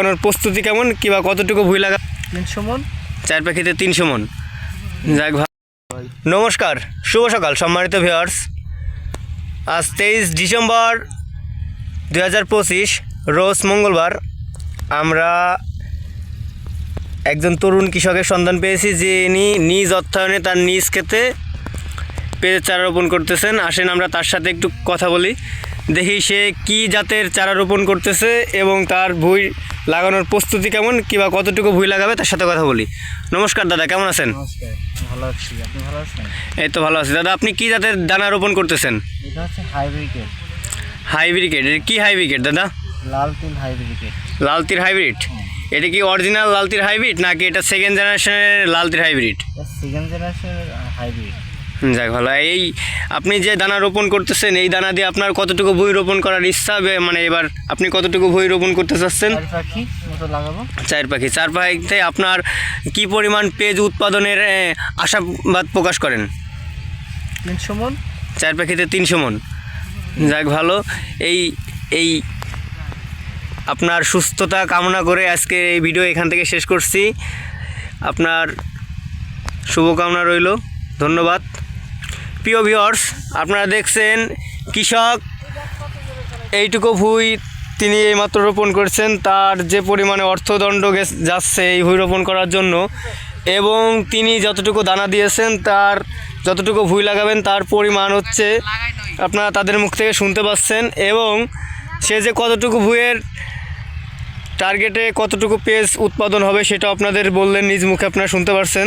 লাগানোর প্রস্তুতি কেমন কিংবা কতটুকু ভুঁই লাগা? 300 মন। চার প্যাকেটে 300 মন। যাক ভাই, নমস্কার, শুভ সকাল সম্মানিত ভিউয়ার্স। আজ 23 ডিসেম্বর 2025 রোজ মঙ্গলবার। আমরা একজন তরুণ কৃষকের সন্ধান পেয়েছি যে ইনি নিজ অর্থায়নে তার নিজ ক্ষেতে পেঁয়াজের চারা রোপণ করতেছেন। আসেন আমরা তার সাথে একটু কথা বলি, দেখি সে কি জাতের চারা রোপণ করতেছে এবং তার ভুঁই লাগানোর প্রস্তুতি কেমন কিংবা কতটুকু ভুঁই লাগাবে তার সাথে কথা বলি। নমস্কার দাদা, কেমন আছেন? নমস্কার, ভালো আছি। আপনি ভালো আছেন? এই তো ভালো আছি দাদা। আপনি কি জাতের দানা রোপণ করতেছেন? এটা হচ্ছে হাইব্রিড। হাইব্রিড? এর কি হাইব্রিড দাদা? লাল তিল হাইব্রিড। লাল তিল হাইব্রিড? এটা কি অরিজিনাল লাল তিল হাইব্রিড নাকি এটা সেকেন্ড জেনারেশনের লাল তিল হাইব্রিড? সেকেন্ড জেনারেশনের হাইব্রিড। যাক ভালো। এই আপনি যে দানা রোপণ করতেছেন এই দানা দিয়ে আপনার কতটুকু ভুঁই রোপণ করার ইচ্ছা, মানে এবার আপনি কতটুকু ভুঁই রোপণ করতে চাচ্ছেন? চার পাখি মতো লাগাবো। চার পাখিতে আপনার কি পরিমাণ পেঁয়াজ উৎপাদনের আশাবাদ প্রকাশ করেন? 300 মন। চার পাখিতে 300 মন। যাক ভালো। এই আপনার সুস্থতা কামনা করে আজকে এই ভিডিও এখান থেকে শেষ করছি। আপনার শুভকামনা রইল, ধন্যবাদ। প্রিয় ভিউয়ার্স, আপনারা দেখছেন কৃষক এইটুকু ভুঁই তিনি এইমাত্র রোপণ করছেন। তার যে পরিমাণে অর্থদণ্ড যাচ্ছে এই ভুঁই রোপণ করার জন্য, এবং তিনি যতটুকু দানা দিয়েছেন তার যতটুকু ভুঁই লাগাবেন তার পরিমাণ হচ্ছে আপনারা তাদের মুখ থেকে শুনতে পাচ্ছেন, এবং সে যে কতটুকু ভুঁইয়ের টার্গেটে কতটুকু পেঁয়াজ উৎপাদন হবে সেটা আপনাদের বললেন, নিজ মুখে আপনারা শুনতে পাচ্ছেন।